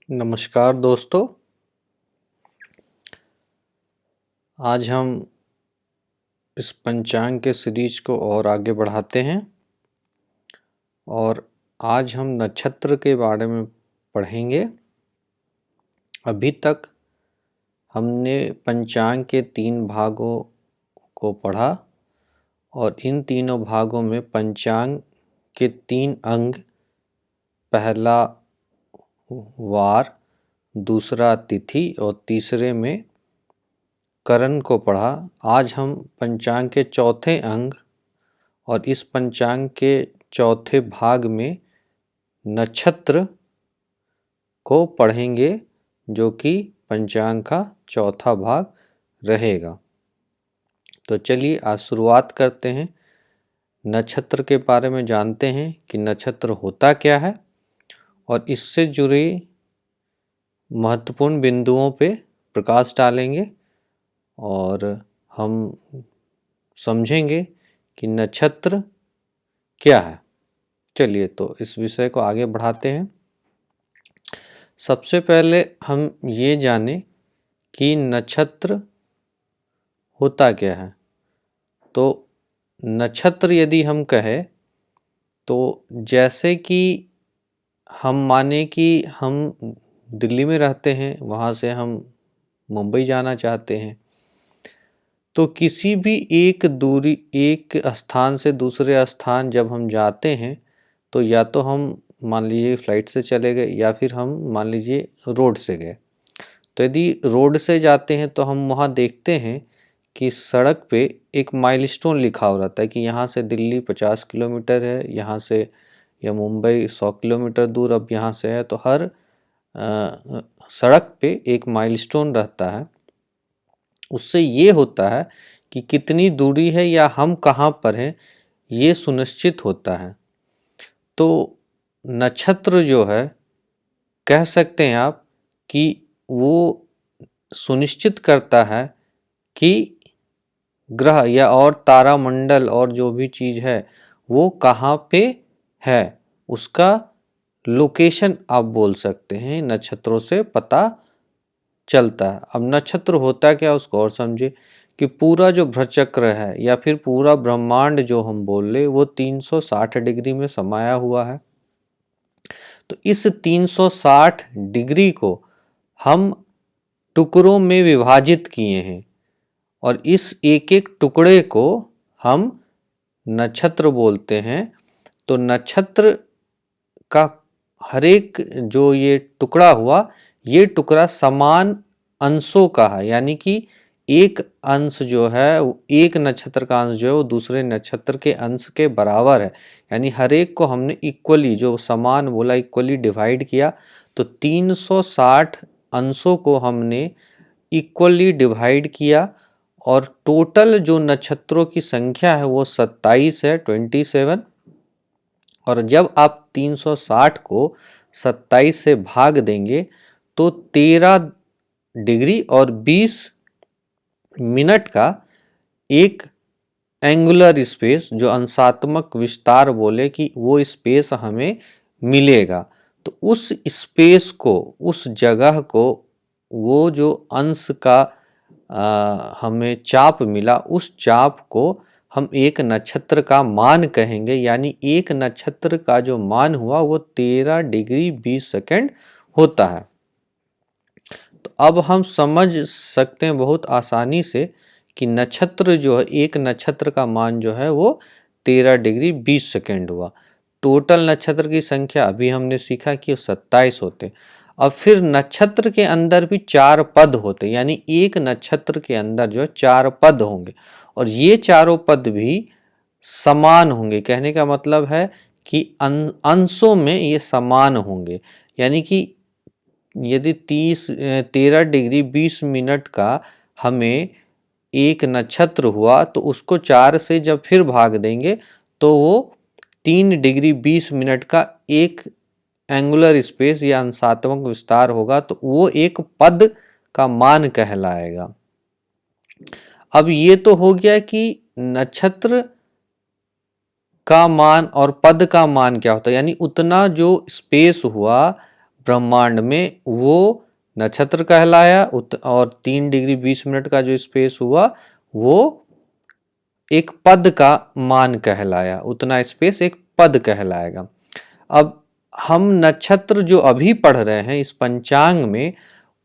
नमस्कार दोस्तों। आज हम इस पंचांग के सीरीज को और आगे बढ़ाते हैं और आज हम नक्षत्र के बारे में पढ़ेंगे। अभी तक हमने पंचांग के 3 भागों को पढ़ा और इन तीनों भागों में पंचांग के 3 अंग, पहला वार, दूसरा तिथि और तीसरे में करण को पढ़ा। आज हम पंचांग के चौथे अंग और इस पंचांग के चौथे भाग में नक्षत्र को पढ़ेंगे, जो कि पंचांग का चौथा भाग रहेगा। तो चलिए आज शुरुआत करते हैं। नक्षत्र के बारे में जानते हैं कि नक्षत्र होता क्या है और इससे जुड़े महत्वपूर्ण बिंदुओं पे प्रकाश डालेंगे और हम समझेंगे कि नक्षत्र क्या है। चलिए तो इस विषय को आगे बढ़ाते हैं। सबसे पहले हम ये जानें कि नक्षत्र होता क्या है। तो नक्षत्र यदि हम कहें तो जैसे कि हम माने कि हम दिल्ली में रहते हैं, वहाँ से हम मुंबई जाना चाहते हैं, तो किसी भी एक स्थान से दूसरे स्थान जब हम जाते हैं तो या तो हम मान लीजिए फ्लाइट से चले गए या फिर हम मान लीजिए रोड से गए। तो यदि रोड से जाते हैं तो हम वहाँ देखते हैं कि सड़क पे एक माइलस्टोन लिखा हो रहता है कि यहाँ से दिल्ली 50 किलोमीटर है, यहाँ से या मुंबई 100 किलोमीटर दूर अब यहाँ से है। तो हर सड़क पे एक माइलस्टोन रहता है। उससे ये होता है कि कितनी दूरी है या हम कहाँ पर हैं, ये सुनिश्चित होता है। तो नक्षत्र जो है, कह सकते हैं आप कि वो सुनिश्चित करता है कि ग्रह या और तारामंडल और जो भी चीज़ है वो कहाँ पे है, उसका लोकेशन आप बोल सकते हैं, नक्षत्रों से पता चलता है। अब नक्षत्र होता क्या उसको और समझे कि पूरा जो भ्रचक्र है या फिर पूरा ब्रह्मांड जो हम बोल रहे वो 360 डिग्री में समाया हुआ है। तो इस 360 डिग्री को हम टुकड़ों में विभाजित किए हैं और इस एक एक टुकड़े को हम नक्षत्र बोलते हैं। तो नक्षत्र का हर एक जो ये टुकड़ा हुआ, ये टुकड़ा समान अंशों का है, यानी कि एक अंश जो है, एक नक्षत्र का अंश जो है वो दूसरे नक्षत्र के अंश के बराबर है। यानी हर एक को हमने इक्वली, जो समान बोला, इक्वली डिवाइड किया। तो 360 अंशों को हमने इक्वली डिवाइड किया और टोटल जो नक्षत्रों की संख्या है वो 27 है, 27। और जब आप 360 को 27 से भाग देंगे तो 13 डिग्री और 20 मिनट का एक एंगुलर स्पेस, जो अंशात्मक विस्तार बोले कि वो स्पेस हमें मिलेगा। तो उस स्पेस को, उस जगह को, वो जो अंश का हमें चाप मिला, उस चाप को हम एक नक्षत्र का मान कहेंगे। यानी एक नक्षत्र का जो मान हुआ वो 13 डिग्री 20 सेकंड होता है। तो अब हम समझ सकते हैं बहुत आसानी से कि नक्षत्र जो है, एक नक्षत्र का मान जो है वो 13 डिग्री 20 सेकंड हुआ। टोटल नक्षत्र की संख्या अभी हमने सीखा कि 27 होते। अब फिर नक्षत्र के अंदर भी 4 पद होते, यानी एक नक्षत्र के अंदर जो है 4 पद होंगे और ये चारों पद भी समान होंगे। कहने का मतलब है कि अंशों में ये समान होंगे। यानी कि यदि 13 डिग्री 20 मिनट का हमें एक नक्षत्र हुआ तो उसको 4 से जब फिर भाग देंगे तो वो 3 डिग्री 20 मिनट का एक एंगुलर स्पेस या अंशात्मक विस्तार होगा। तो वो एक पद का मान कहलाएगा। अब ये तो हो गया कि नक्षत्र का मान और पद का मान क्या होता है, यानी उतना जो स्पेस हुआ ब्रह्मांड में वो नक्षत्र कहलाया। और 3 डिग्री 20 मिनट का जो स्पेस हुआ वो एक पद का मान कहलाया, उतना स्पेस एक पद कहलाएगा। अब हम नक्षत्र जो अभी पढ़ रहे हैं इस पंचांग में,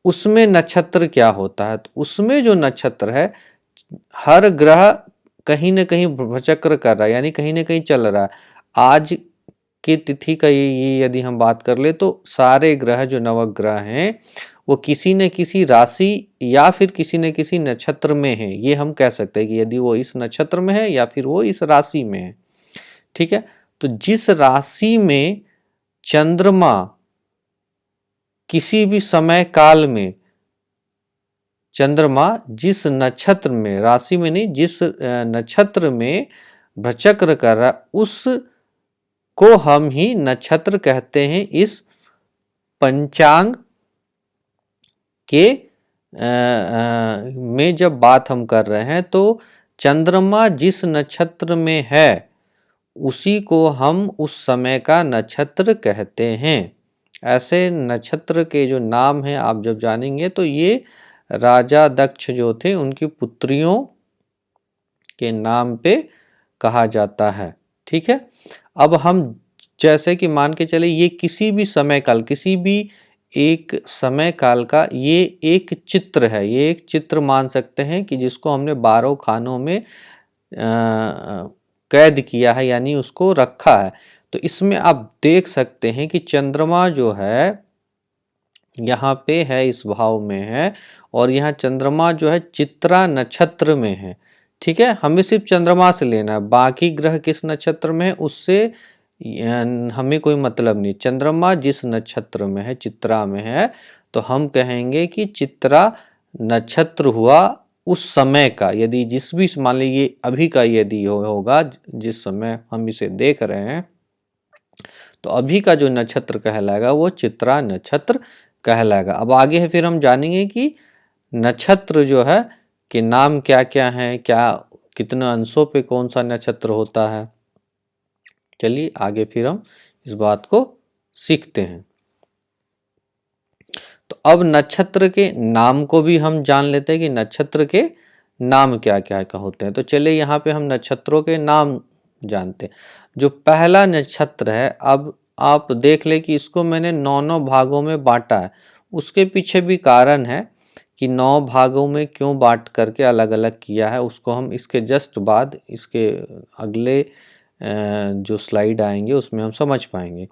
उसमें नक्षत्र क्या होता है, तो उसमें जो नक्षत्र है, हर ग्रह कहीं न कहीं भ्रमचक्र कर रहा है, यानी कहीं न कहीं चल रहा है। आज की तिथि का ये यदि हम बात कर ले तो सारे ग्रह जो नवग्रह हैं वो किसी न किसी राशि या फिर किसी न किसी नक्षत्र में है। ये हम कह सकते हैं कि यदि वो इस नक्षत्र में है या फिर वो इस राशि में है। ठीक है, तो जिस राशि में चंद्रमा किसी भी समय काल में, चंद्रमा जिस नक्षत्र में, राशि में नहीं, जिस नक्षत्र में भ्रचक्र कर रहा है उस को हम ही नक्षत्र कहते हैं। इस पंचांग के में जब बात हम कर रहे हैं तो चंद्रमा जिस नक्षत्र में है उसी को हम उस समय का नक्षत्र कहते हैं। ऐसे नक्षत्र के जो नाम हैं आप जब जानेंगे तो ये राजा दक्ष जो थे उनकी पुत्रियों के नाम पे कहा जाता है। ठीक है, अब हम जैसे कि मान के चले ये किसी भी समय काल, किसी भी एक समय काल का ये एक चित्र है, ये एक चित्र मान सकते हैं कि जिसको हमने 12 खानों में कैद किया है, यानी उसको रखा है। तो इसमें आप देख सकते हैं कि चंद्रमा जो है यहाँ पे है, इस भाव में है, और यहाँ चंद्रमा जो है चित्रा नक्षत्र में है। ठीक है, हमें सिर्फ चंद्रमा से लेना है, बाकी ग्रह किस नक्षत्र में है उससे हमें कोई मतलब नहीं। चंद्रमा जिस नक्षत्र में है, चित्रा में है, तो हम कहेंगे कि चित्रा नक्षत्र हुआ उस समय का। यदि जिस भी, मान लीजिए अभी का यदि होगा, जिस समय हम इसे देख रहे हैं, तो अभी का जो नक्षत्र कहलाएगा वो चित्रा नक्षत्र कहलाएगा। अब आगे है फिर हम जानेंगे कि नक्षत्र जो है कि नाम क्या क्या हैं, क्या कितने अंशों पे कौन सा नक्षत्र होता है। चलिए आगे फिर हम इस बात को सीखते हैं। तो अब नक्षत्र के नाम को भी हम जान लेते हैं कि नक्षत्र के नाम क्या क्या का होते हैं। तो चलिए यहाँ पे हम नक्षत्रों के नाम जानते हैं। जो पहला नक्षत्र है, अब आप देख ले कि इसको मैंने 9 भागों में बांटा है। उसके पीछे भी कारण है कि 9 भागों में क्यों बांट करके अलग अलग किया है, उसको हम इसके जस्ट बाद, इसके अगले जो स्लाइड आएंगे उसमें हम समझ पाएंगे।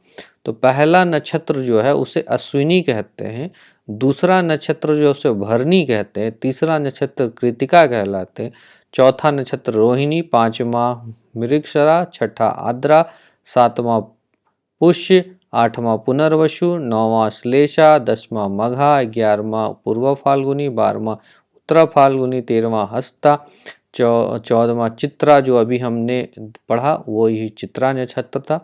तो पहला नक्षत्र जो है उसे अश्विनी कहते हैं, दूसरा नक्षत्र जो है उसे भरणी कहते हैं, तीसरा नक्षत्र कृतिका कहलाते हैं, चौथा नक्षत्र रोहिणी, पांचवा मृगशिरा, छठा आद्रा, सातवां पुष्य, आठवां पुनर्वसु, नौवां श्लेषा, 10वां मघा, 11वां पूर्व फाल्गुनी, 12वां उत्तरा फाल्गुनी, 13वां हस्ता, 14वां चित्रा जो अभी हमने पढ़ा वो ही चित्रा नक्षत्र था,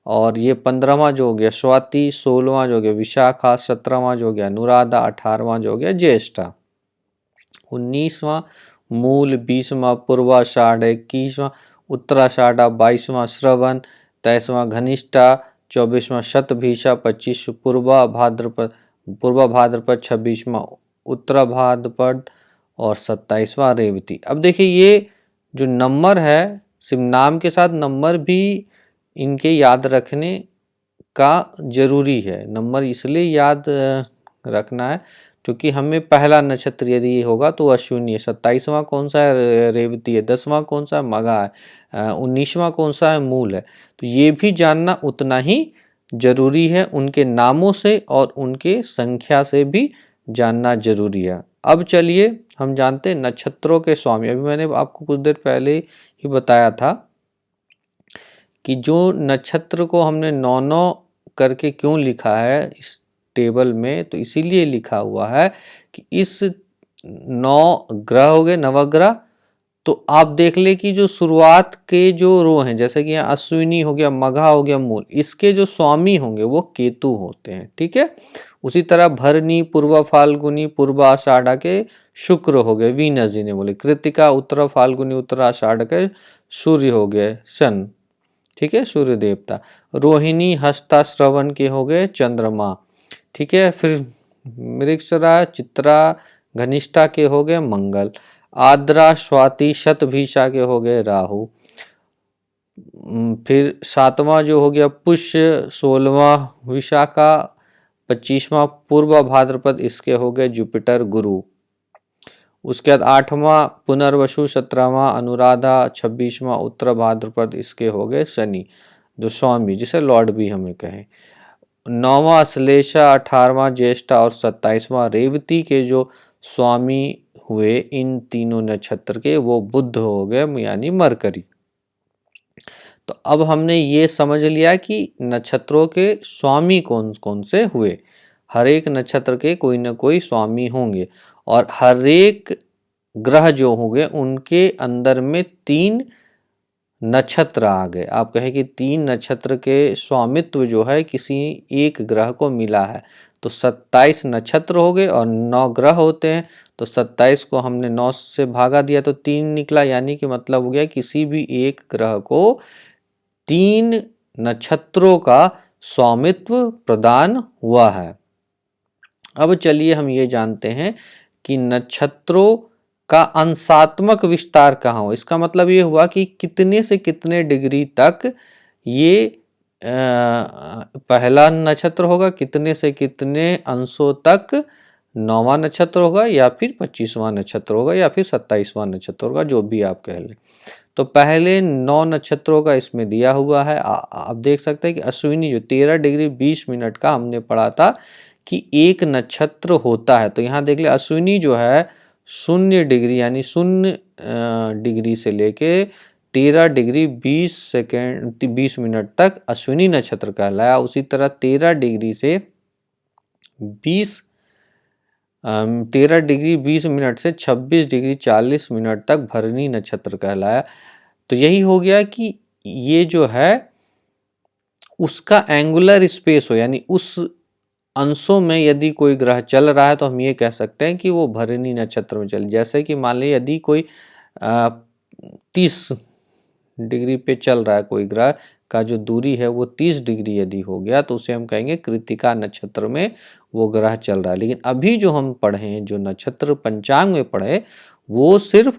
और ये 15वां जो हो गया स्वाति, 16वां जो हो गया विशाखा, 17वां जो हो गया अनुराधा, 18वां जो हो गया ज्येष्ठा, 19वां मूल, 20वां पूर्वाषाढ़, 21वां उत्तराषाढ़ा, 22वां श्रवण, 23वां घनिष्ठा, 24वां शतभिषा, 25 पूर्वा भाद्रपद, 26वां उत्तरा भाद्रपद और 27वां रेवती। अब देखिए ये जो नंबर है, सिर्फ नाम के साथ नंबर भी इनके याद रखने का जरूरी है। नंबर इसलिए याद रखना है क्योंकि हमें पहला नक्षत्र यदि होगा तो अश्विनी है, 27वां कौन सा है रेवती है, 10वां कौन सा है मघा है, 19वां कौन सा है मूल है। तो ये भी जानना उतना ही जरूरी है, उनके नामों से और उनके संख्या से भी जानना जरूरी है। अब चलिए हम जानते हैं नक्षत्रों के स्वामी। अभी मैंने आपको कुछ देर पहले ही बताया था कि जो नक्षत्र को हमने 9 करके क्यों लिखा है इस टेबल में, तो इसीलिए लिखा हुआ है कि इस 9 ग्रह हो गए नवग्रह, तो आप देख ले कि जो शुरुआत के जो रो हैं, जैसे कि यहाँ अश्विनी हो गया, मघा हो गया, मूल, इसके जो स्वामी होंगे वो केतु होते हैं। ठीक है, उसी तरह भरणी, पूर्व फाल्गुनी, पूर्व आषाढ़ के शुक्र हो गए, वीनस जी ने बोले, कृतिका उत्तर फाल्गुनी, उत्तर आषाढ़ के सूर्य हो गए, सन। ठीक है, सूर्य देवता। रोहिणी, हस्ता, श्रवण के हो गए चंद्रमा। ठीक है। फिर मृगशिरा, चित्रा, घनिष्ठा के हो गए मंगल। आद्रा, स्वाति, शतभिषा के हो गए राहु। फिर 7वां जो हो गया पुष्य, 16वां विशाखा, 25वां पूर्व भाद्रपद, इसके हो गए जुपिटर गुरु। उसके बाद 8वां पुनर्वसु, 17वां अनुराधा, 26वां उत्तर भाद्रपद, इसके हो गए शनि, जो स्वामी जिसे लॉर्ड भी हमें कहें। 9वां अश्लेषा, 18वां ज्येष्ठा और 27वां रेवती के जो स्वामी हुए इन तीनों नक्षत्र के, वो बुध हो गए यानी मरकरी। तो अब हमने ये समझ लिया कि नक्षत्रों के स्वामी कौन कौन से हुए। हर एक नक्षत्र के कोई न कोई स्वामी होंगे और हर एक ग्रह जो होंगे उनके अंदर में 3 नक्षत्र आ गए। आप कहें कि 3 नक्षत्र के स्वामित्व जो है किसी एक ग्रह को मिला है, तो 27 नक्षत्र हो गए और 9 ग्रह होते हैं। तो 27 को हमने 9 से भागा दिया तो 3 निकला, यानी कि मतलब हो गया किसी भी एक ग्रह को 3 नक्षत्रों का स्वामित्व प्रदान हुआ है। अब चलिए हम ये जानते हैं कि नक्षत्रों का अंशात्मक विस्तार कहाँ हो। इसका मतलब ये हुआ कि कितने से कितने डिग्री तक ये पहला नक्षत्र होगा, कितने से कितने अंशों तक 9वां नक्षत्र होगा, या फिर 25वां नक्षत्र होगा, या फिर 27वां नक्षत्र होगा, जो भी आप कह लें। तो पहले 9 नक्षत्रों का इसमें दिया हुआ है। आप देख सकते हैं कि अश्विनी जो 13 डिग्री 20 मिनट का हमने पढ़ा था कि एक नक्षत्र होता है। तो यहाँ देख ले अश्विनी जो है 0 डिग्री यानी 0 डिग्री से लेके 13 डिग्री 20 मिनट तक अश्विनी नक्षत्र कहलाया। उसी तरह 13 डिग्री से 13 डिग्री 20 मिनट से 26 डिग्री 40 मिनट तक भरणी नक्षत्र कहलाया। तो यही हो गया कि ये जो है उसका एंगुलर स्पेस हो, यानी उस अंशों में यदि कोई ग्रह चल रहा है तो हम ये कह सकते हैं कि वो भरणी नक्षत्र में चल। जैसे कि मान लीजिए यदि कोई 30 डिग्री पे चल रहा है, कोई ग्रह का जो दूरी है वो 30 डिग्री यदि हो गया तो उसे हम कहेंगे कृत्तिका नक्षत्र में वो ग्रह चल रहा है। लेकिन अभी जो हम पढ़े, जो नक्षत्र पंचांग में पढ़े, वो सिर्फ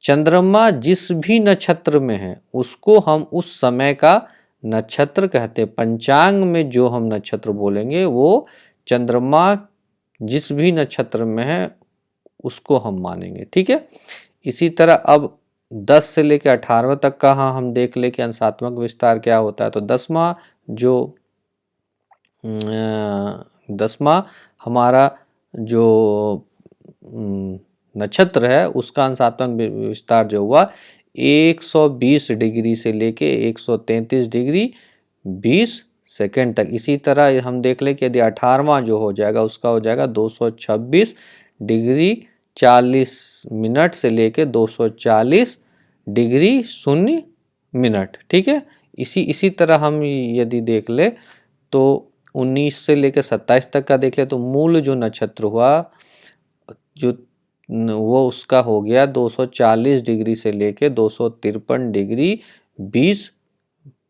चंद्रमा जिस भी नक्षत्र में है उसको हम उस समय का नक्षत्र कहते हैं। पंचांग में जो हम नक्षत्र बोलेंगे वो चंद्रमा जिस भी नक्षत्र में है उसको हम मानेंगे, ठीक है। इसी तरह अब 10 से लेकर 18वें तक का हम देख ले कि अंशात्मक विस्तार क्या होता है। तो 10वां हमारा जो नक्षत्र है उसका अंशात्मक विस्तार जो हुआ 120 डिग्री से लेके 133 डिग्री 20 सेकेंड तक। इसी तरह हम देख लें कि यदि 18वां जो हो जाएगा उसका हो जाएगा 226 डिग्री 40 मिनट से लेके 240 डिग्री 0 मिनट, ठीक है। इसी तरह हम यदि देख ले तो 19 से लेकर 27 तक का देख ले तो मूल जो नक्षत्र हुआ जो वो उसका हो गया 240 डिग्री से लेके 253 डिग्री 20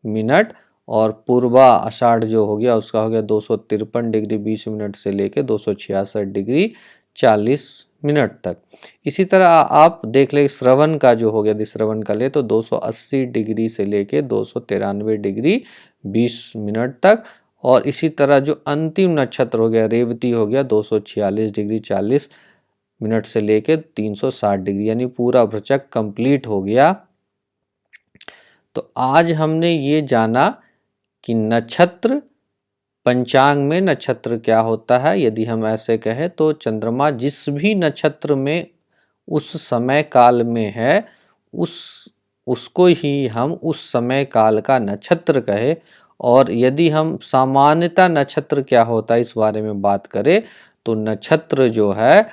मिनट, और पूर्वा आषाढ़ जो हो गया उसका हो गया 253 डिग्री 20 मिनट से लेके 266 डिग्री 40 मिनट तक। इसी तरह आप देख ले श्रवण का जो हो गया, यदि श्रवण का ले तो 280 डिग्री से लेके 293 डिग्री 20 मिनट तक। और इसी तरह जो अंतिम नक्षत्र हो गया रेवती हो गया 246 डिग्री 40 मिनट से लेके 360 डिग्री, यानी पूरा वृश्चिक कंप्लीट हो गया। तो आज हमने ये जाना कि नक्षत्र पंचांग में नक्षत्र क्या होता है। यदि हम ऐसे कहें तो चंद्रमा जिस भी नक्षत्र में उस समय काल में है उसको ही हम उस समय काल का नक्षत्र कहे। और यदि हम सामान्यतः नक्षत्र क्या होता है इस बारे में बात करें तो नक्षत्र जो है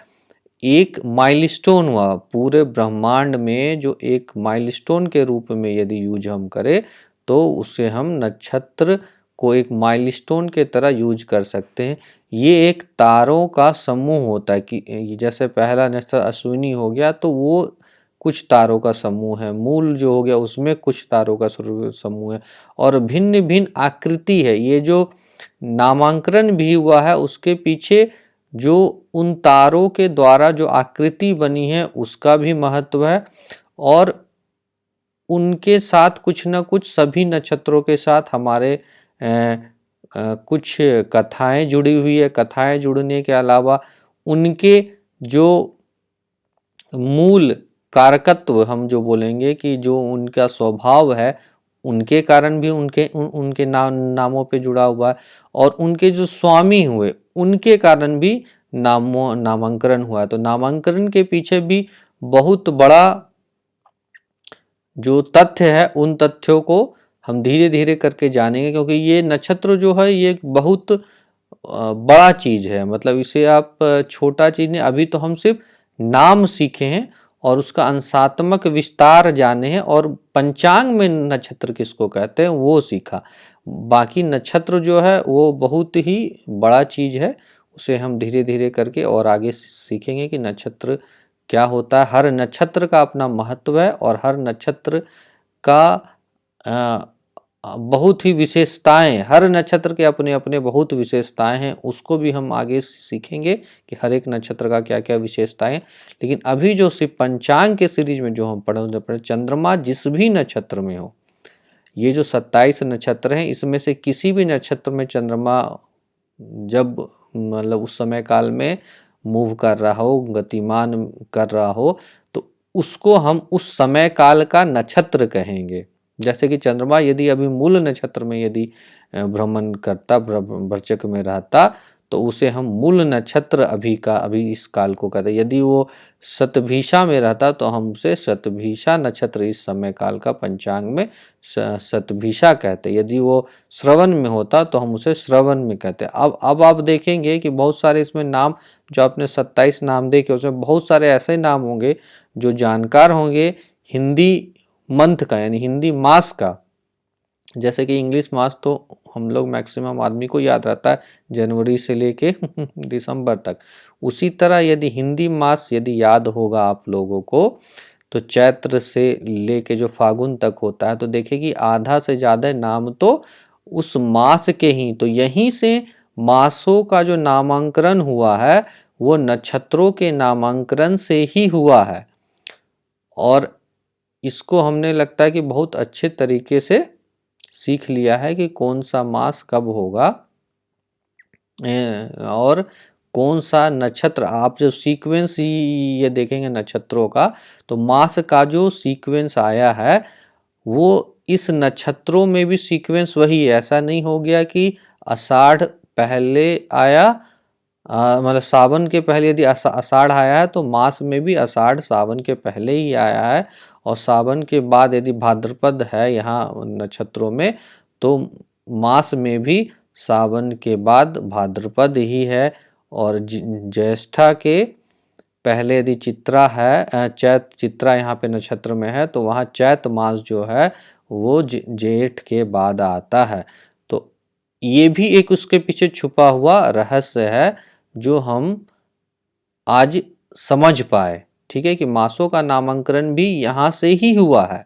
एक माइलस्टोन हुआ, पूरे ब्रह्मांड में जो एक माइलस्टोन के रूप में यदि यूज हम करें तो उसे हम नक्षत्र को एक माइलस्टोन के तरह यूज कर सकते हैं। ये एक तारों का समूह होता है कि जैसे पहला नक्षत्र अश्विनी हो गया तो वो कुछ तारों का समूह है, मूल जो हो गया उसमें कुछ तारों का समूह है, और भिन्न भिन्न आकृति है। ये जो नामांकन भी हुआ है उसके पीछे जो उन तारों के द्वारा जो आकृति बनी है उसका भी महत्व है, और उनके साथ कुछ न कुछ सभी नक्षत्रों के साथ हमारे कुछ कथाएं जुड़ी हुई है। कथाएं जुड़ने के अलावा उनके जो मूल कारकत्व हम जो बोलेंगे कि जो उनका स्वभाव है उनके कारण भी उनके नामों पे जुड़ा हुआ है, और उनके जो स्वामी हुए उनके कारण भी नामांकन हुआ है। तो नामांकन के पीछे भी बहुत बड़ा जो तथ्य है उन तथ्यों को हम धीरे धीरे करके जानेंगे, क्योंकि ये नक्षत्र जो है ये बहुत बड़ा चीज है। मतलब इसे आप छोटा चीज नहीं, अभी तो हम सिर्फ नाम सीखे हैं और उसका अंशात्मक विस्तार जाने हैं, और पंचांग में नक्षत्र किसको कहते हैं वो सीखा। बाकी नक्षत्र जो है वो बहुत ही बड़ा चीज है, उसे हम धीरे धीरे करके और आगे सीखेंगे कि नक्षत्र क्या होता है। हर नक्षत्र का अपना महत्व है और हर नक्षत्र का बहुत ही विशेषताएं, हर नक्षत्र के अपने अपने बहुत विशेषताएं हैं, उसको भी हम आगे सीखेंगे कि हर एक नक्षत्र का क्या क्या विशेषताएं। लेकिन अभी जो सिर्फ पंचांग के सीरीज में जो हम पढ़े चंद्रमा जिस भी नक्षत्र में हो, ये जो 27 नक्षत्र हैं इसमें से किसी भी नक्षत्र में चंद्रमा जब मतलब उस समय काल में मूव कर रहा हो, गतिमान कर रहा हो, तो उसको हम उस समय काल का नक्षत्र कहेंगे। जैसे कि चंद्रमा यदि अभी मूल नक्षत्र में यदि भ्रमण करता, भ्रचक में रहता, तो उसे हम मूल नक्षत्र अभी इस काल को कहते हैं। यदि वो शतभिषा में रहता तो हम उसे शतभिषा नक्षत्र इस समय काल का पंचांग में शतभिषा कहते। यदि वो श्रवण में होता तो हम उसे श्रवण में कहते। अब आप देखेंगे कि बहुत सारे इसमें नाम जो आपने 27 नाम देखे उसमें बहुत सारे ऐसे नाम होंगे जो जानकार होंगे हिंदी मंथ का यानी हिंदी मास का। जैसे कि इंग्लिश मास तो हम लोग मैक्सिमम आदमी को याद रहता है जनवरी से लेके दिसंबर तक। उसी तरह यदि हिंदी मास यदि याद होगा आप लोगों को तो चैत्र से लेके जो फागुन तक होता है, तो देखिए कि आधा से ज़्यादा नाम तो उस मास के ही, तो यहीं से मासों का जो नामांकन हुआ है वो नक्षत्रों के नामांकन से ही हुआ है। और इसको हमने लगता है कि बहुत अच्छे तरीके से सीख लिया है कि कौन सा मास कब होगा और कौन सा नक्षत्र। आप जो सीक्वेंस ये देखेंगे नक्षत्रों का, तो मास का जो सीक्वेंस आया है वो इस नक्षत्रों में भी सीक्वेंस वही है। ऐसा नहीं हो गया कि आषाढ़ पहले आया, मतलब सावन के पहले यदि आषाढ़ आया है तो मास में भी आषाढ़ सावन के पहले ही आया है, और सावन के बाद यदि भाद्रपद है यहाँ नक्षत्रों में तो मास में भी सावन के बाद भाद्रपद ही है। और ज्येष्ठा के पहले यदि चित्रा है, चित्रा यहाँ पे नक्षत्र में है तो वहाँ चैत मास जो है वो जेठ के बाद आता है। तो ये भी एक उसके पीछे छुपा हुआ रहस्य है जो हम आज समझ पाए। ठीक है कि मासों का नामांकन भी यहाँ से ही हुआ है,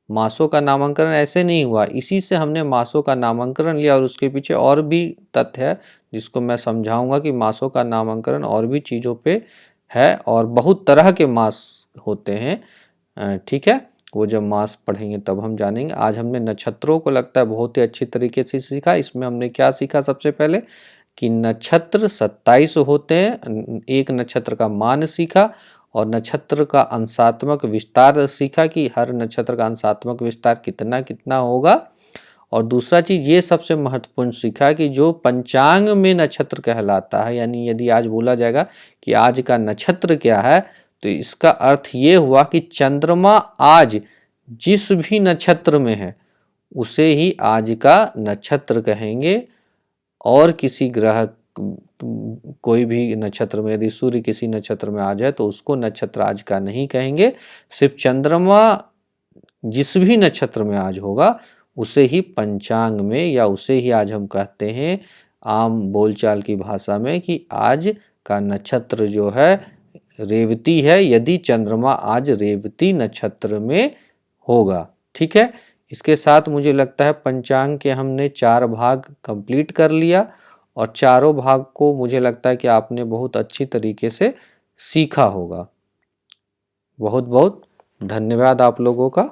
मासों का नामांकन ऐसे नहीं हुआ। इसी से हमने मासों का नामांकन लिया, और उसके पीछे और भी तथ्य है जिसको मैं समझाऊंगा कि मासों का नामांकन और भी चीज़ों पे है, और बहुत तरह के मास होते हैं। ठीक है, वो जब मास पढ़ेंगे तब हम जानेंगे। आज हमने नक्षत्रों को लगता है बहुत ही अच्छी तरीके से सीखा। इसमें हमने क्या सीखा, सबसे पहले कि नक्षत्र 27 होते हैं, एक नक्षत्र का मान सीखा, और नक्षत्र का अंशात्मक विस्तार सीखा कि हर नक्षत्र का अंशात्मक विस्तार कितना कितना होगा। और दूसरा चीज़ ये सबसे महत्वपूर्ण सीखा कि जो पंचांग में नक्षत्र कहलाता है, यानी यदि आज बोला जाएगा कि आज का नक्षत्र क्या है, तो इसका अर्थ ये हुआ कि चंद्रमा आज जिस भी नक्षत्र में है उसे ही आज का नक्षत्र कहेंगे। और किसी ग्रह कोई भी नक्षत्र में यदि सूर्य किसी नक्षत्र में आ जाए तो उसको नक्षत्र आज का नहीं कहेंगे। सिर्फ चंद्रमा जिस भी नक्षत्र में आज होगा उसे ही पंचांग में, या उसे ही आज हम कहते हैं आम बोलचाल की भाषा में कि आज का नक्षत्र जो है रेवती है यदि चंद्रमा आज रेवती नक्षत्र में होगा। ठीक है, इसके साथ मुझे लगता है पंचांग के हमने 4 भाग कंप्लीट कर लिया और चारों भाग को मुझे लगता है कि आपने बहुत अच्छी तरीके से सीखा होगा। बहुत बहुत धन्यवाद आप लोगों का।